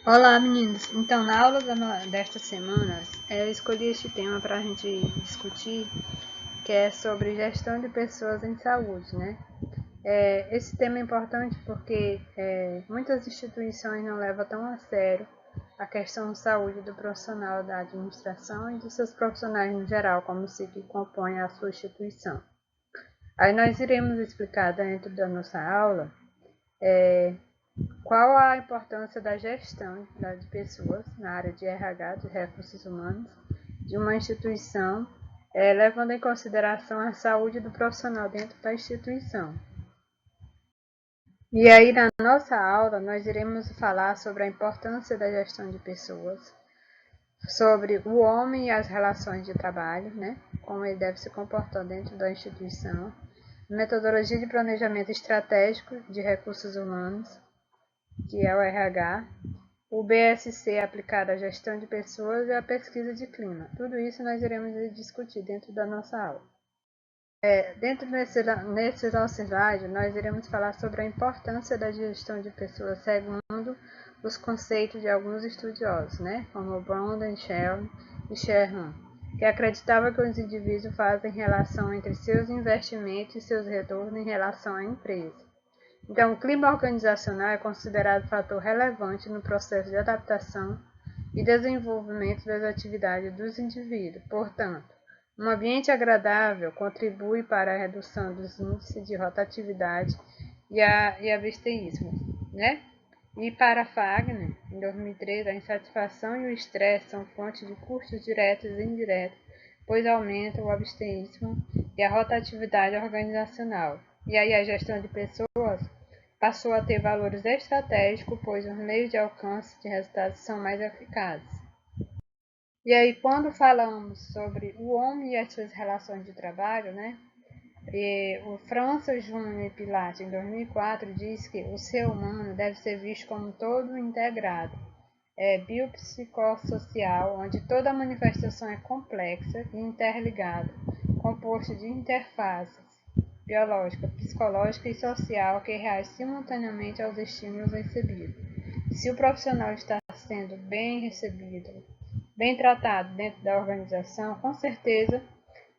Olá, meninos! Então, na aula desta semana, eu escolhi este tema para a gente discutir, que é sobre gestão de pessoas em saúde, né? Esse tema é importante porque muitas instituições não levam tão a sério a questão de saúde do profissional da administração e dos seus profissionais no geral, como se que compõem a sua instituição. Aí nós iremos explicar dentro da nossa aula qual a importância da gestão de pessoas na área de RH, de recursos humanos, de uma instituição, levando em consideração a saúde do profissional dentro da instituição. E aí, na nossa aula, nós iremos falar sobre a importância da gestão de pessoas, sobre o homem e as relações de trabalho, né? Como ele deve se comportar dentro da instituição, metodologia de planejamento estratégico de recursos humanos, que é o RH, o BSC aplicado à gestão de pessoas e à pesquisa de clima. Tudo isso nós iremos discutir dentro da nossa aula. Dentro nesse nosso slide, nós iremos falar sobre a importância da gestão de pessoas segundo os conceitos de alguns estudiosos, né, como Brandon, Shell e Sherman, que acreditavam que os indivíduos fazem relação entre seus investimentos e seus retornos em relação à empresa. Então, o clima organizacional é considerado fator relevante no processo de adaptação e desenvolvimento das atividades dos indivíduos. Portanto, um ambiente agradável contribui para a redução dos índices de rotatividade e absenteísmo, né? E para Fagner, em 2003, a insatisfação e o estresse são fontes de custos diretos e indiretos, pois aumentam o absenteísmo e a rotatividade organizacional. E aí a gestão de pessoas passou a ter valores estratégicos, pois os meios de alcance de resultados são mais eficazes. E aí, quando falamos sobre o homem e as suas relações de trabalho, né? O Francis Júnior Pilates, em 2004, diz que o ser humano deve ser visto como todo integrado, biopsicossocial, onde toda manifestação é complexa e interligada, composto de interfaces biológica, psicológica e social que reage simultaneamente aos estímulos recebidos. Se o profissional está sendo bem recebido, bem tratado dentro da organização, com certeza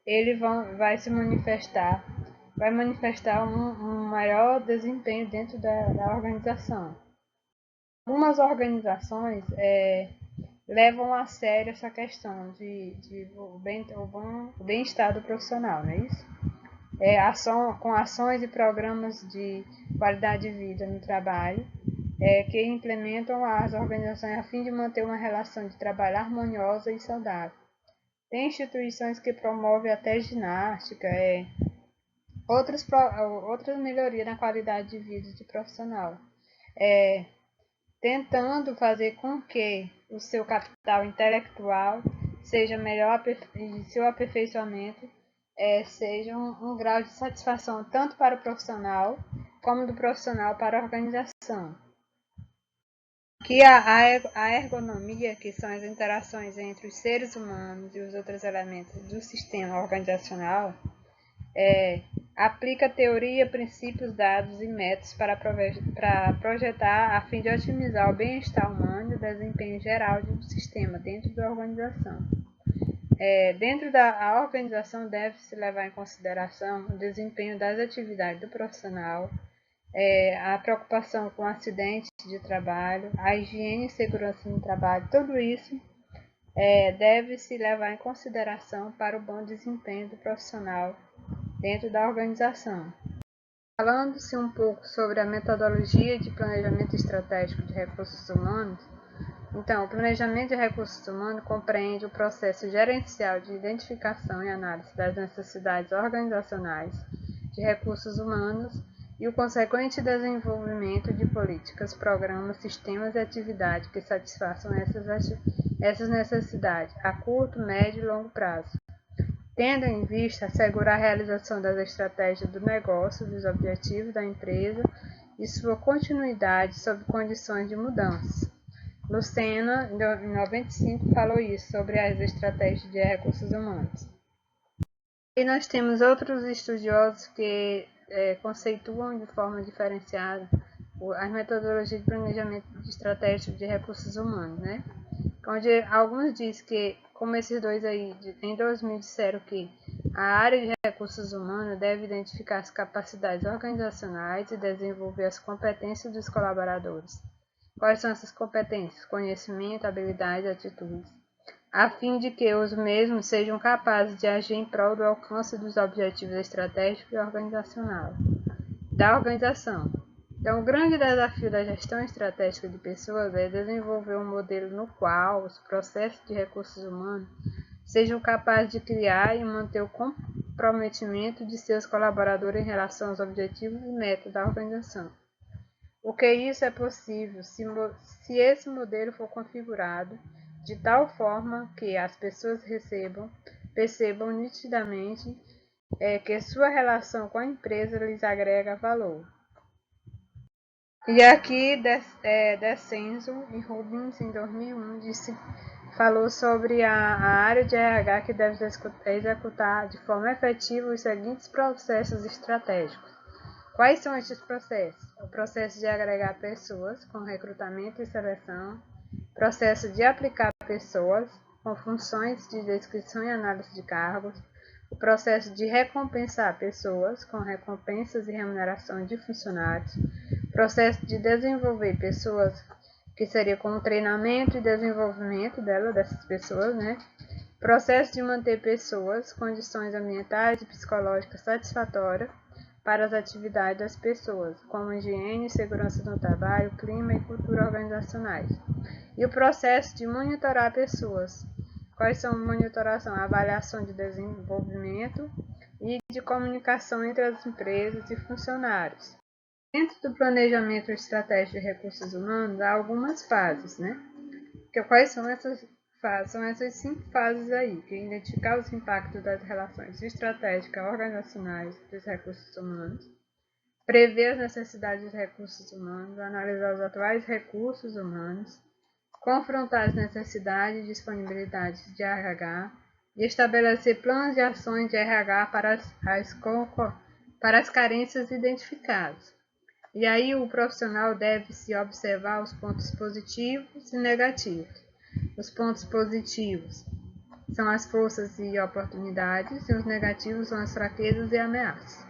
ele vai manifestar um maior desempenho dentro da organização. Algumas organizações levam a sério essa questão de o bem-estar do profissional, não é isso? Com ações e programas de qualidade de vida no trabalho, que implementam as organizações a fim de manter uma relação de trabalho harmoniosa e saudável. Tem instituições que promovem até ginástica, outras melhorias na qualidade de vida de profissional, tentando fazer com que o seu capital intelectual seja melhor e seu aperfeiçoamento seja um grau de satisfação tanto para o profissional como do profissional para a organização. Que a ergonomia, que são as interações entre os seres humanos e os outros elementos do sistema organizacional, aplica teoria, princípios, dados e métodos para projetar a fim de otimizar o bem-estar humano e o desempenho geral do sistema dentro da organização. Dentro da organização deve-se levar em consideração o desempenho das atividades do profissional, a preocupação com acidentes de trabalho, a higiene e segurança no trabalho, tudo isso deve-se levar em consideração para o bom desempenho do profissional dentro da organização. Falando-se um pouco sobre a metodologia de planejamento estratégico de recursos humanos, então, o planejamento de recursos humanos compreende o processo gerencial de identificação e análise das necessidades organizacionais de recursos humanos e o consequente desenvolvimento de políticas, programas, sistemas e atividades que satisfaçam essas necessidades a curto, médio e longo prazo, tendo em vista assegurar a realização das estratégias do negócio, dos objetivos da empresa e sua continuidade sob condições de mudança. Lucena, em 95, falou isso sobre as estratégias de recursos humanos. E nós temos outros estudiosos que conceituam de forma diferenciada as metodologias de planejamento estratégico de recursos humanos, né? Onde alguns dizem que, como esses dois aí, em 2000 disseram que a área de recursos humanos deve identificar as capacidades organizacionais e desenvolver as competências dos colaboradores. Quais são essas competências? Conhecimento, habilidades e atitudes, a fim de que os mesmos sejam capazes de agir em prol do alcance dos objetivos estratégicos e organizacional da organização. Então, o grande desafio da gestão estratégica de pessoas é desenvolver um modelo no qual os processos de recursos humanos sejam capazes de criar e manter o comprometimento de seus colaboradores em relação aos objetivos e metas da organização. O que isso é possível se esse modelo for configurado de tal forma que as pessoas percebam nitidamente que sua relação com a empresa lhes agrega valor. E aqui, Descenzo e Rubens, em 2001, falou sobre a área de RH que deve executar de forma efetiva os seguintes processos estratégicos. Quais são estes processos? O processo de agregar pessoas, com recrutamento e seleção, processo de aplicar pessoas, com funções de descrição e análise de cargos, o processo de recompensar pessoas, com recompensas e remuneração de funcionários, processo de desenvolver pessoas, que seria com o treinamento e desenvolvimento dessas pessoas, né? Processo de manter pessoas, condições ambientais e psicológicas satisfatórias para as atividades das pessoas, como higiene, segurança no trabalho, clima e cultura organizacionais. E o processo de monitorar pessoas. Quais são a monitoração? A avaliação de desenvolvimento e de comunicação entre as empresas e funcionários. Dentro do planejamento estratégico de recursos humanos, há algumas fases, né? Quais são essas fases? São essas 5 fases aí, que é identificar os impactos das relações estratégicas organizacionais dos recursos humanos, prever as necessidades dos recursos humanos, analisar os atuais recursos humanos, confrontar as necessidades e disponibilidades de RH e estabelecer planos de ações de RH para as carências identificadas. E aí o profissional deve se observar os pontos positivos e negativos. Os pontos positivos são as forças e oportunidades, e os negativos são as fraquezas e ameaças.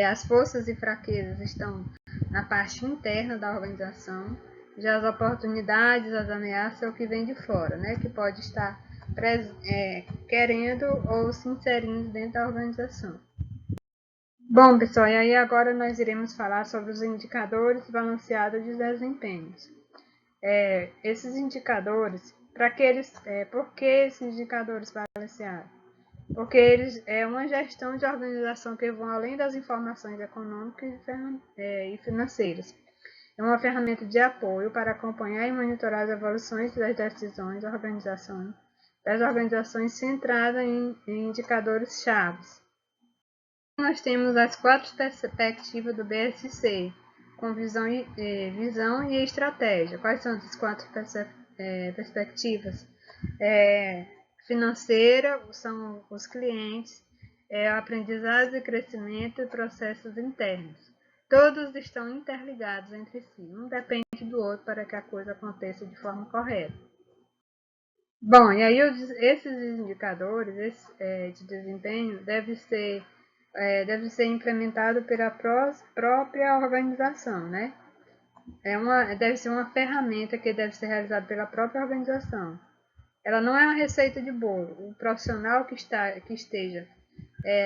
As forças e fraquezas estão na parte interna da organização, já as oportunidades, as ameaças é o que vem de fora, né, que pode estar querendo ou se inserindo dentro da organização. Bom, pessoal, e aí agora nós iremos falar sobre os indicadores balanceados de desempenhos. Esses indicadores, por que esses indicadores balanceados? Porque eles é uma gestão de organização que vão além das informações econômicas e financeiras. É uma ferramenta de apoio para acompanhar e monitorar as evoluções das decisões das organizações centrada em indicadores chaves. Nós temos as 4 perspectivas do BSC, com visão e estratégia. Quais são essas 4 perspectivas? Financeira, são os clientes, aprendizado e crescimento e processos internos. Todos estão interligados entre si, um depende do outro para que a coisa aconteça de forma correta. Bom, e aí esses indicadores de desempenho devem ser implementados pela própria organização, né? Deve ser uma ferramenta que deve ser realizada pela própria organização. Ela não é uma receita de bolo. O profissional que esteja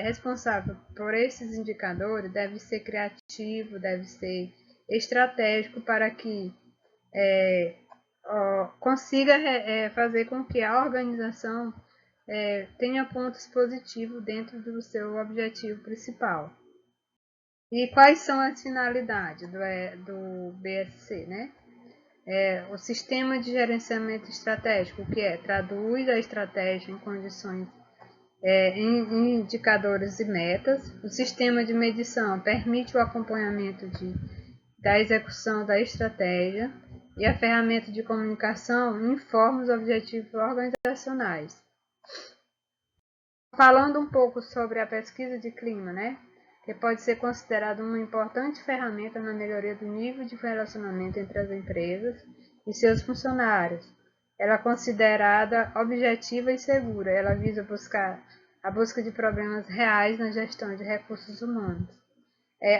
responsável por esses indicadores deve ser criativo, deve ser estratégico para que consiga fazer com que a organização tenha pontos positivos dentro do seu objetivo principal. E quais são as finalidades do BSC, né? O sistema de gerenciamento estratégico, que traduz a estratégia em condições, em indicadores e metas. O sistema de medição permite o acompanhamento da execução da estratégia. E a ferramenta de comunicação informa os objetivos organizacionais. Falando um pouco sobre a pesquisa de clima, né? que pode ser considerada uma importante ferramenta na melhoria do nível de relacionamento entre as empresas e seus funcionários. Ela é considerada objetiva e segura. Ela visa a busca de problemas reais na gestão de recursos humanos.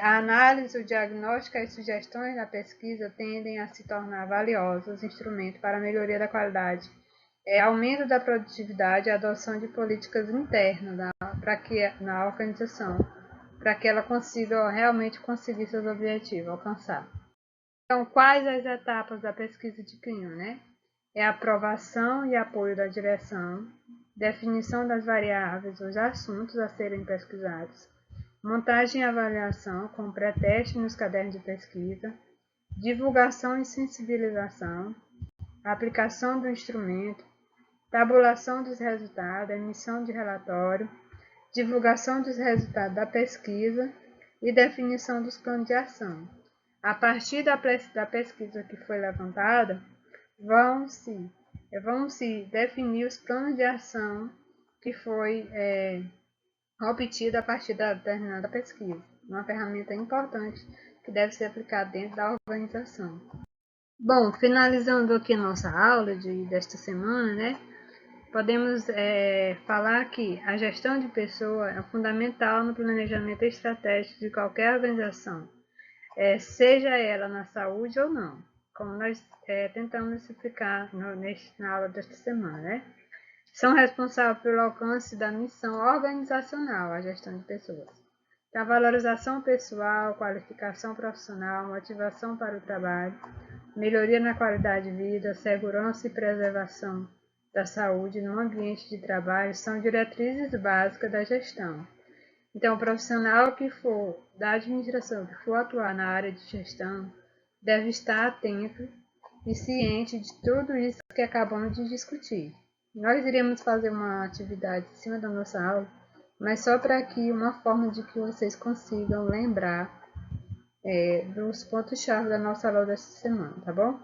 A análise, o diagnóstico e as sugestões da pesquisa tendem a se tornar valiosos instrumentos para a melhoria da qualidade, aumento da produtividade e adoção de políticas internas na organização, para que ela consiga realmente conseguir seus objetivos, alcançar. Então, quais as etapas da pesquisa de clima, né? É a aprovação e apoio da direção, definição das variáveis, os assuntos a serem pesquisados, montagem e avaliação com pré-teste nos cadernos de pesquisa, divulgação e sensibilização, aplicação do instrumento, tabulação dos resultados, emissão de relatório, divulgação dos resultados da pesquisa e definição dos planos de ação. A partir da pesquisa que foi levantada, vão-se definir os planos de ação que foi obtido a partir da determinada pesquisa. Uma ferramenta importante que deve ser aplicada dentro da organização. Bom, finalizando aqui a nossa aula desta semana, né? Podemos falar que a gestão de pessoas é fundamental no planejamento estratégico de qualquer organização, seja ela na saúde ou não, como nós tentamos explicar na aula desta semana, né? São responsáveis pelo alcance da missão organizacional, a gestão de pessoas. Da valorização pessoal, qualificação profissional, motivação para o trabalho, melhoria na qualidade de vida, segurança e preservação da saúde no ambiente de trabalho são diretrizes básicas da gestão. Então, o profissional que for da administração, que for atuar na área de gestão, deve estar atento e ciente de tudo isso que acabamos de discutir. Nós iremos fazer uma atividade em cima da nossa aula, mas só para que uma forma de que vocês consigam lembrar dos pontos-chave da nossa aula desta semana, tá bom?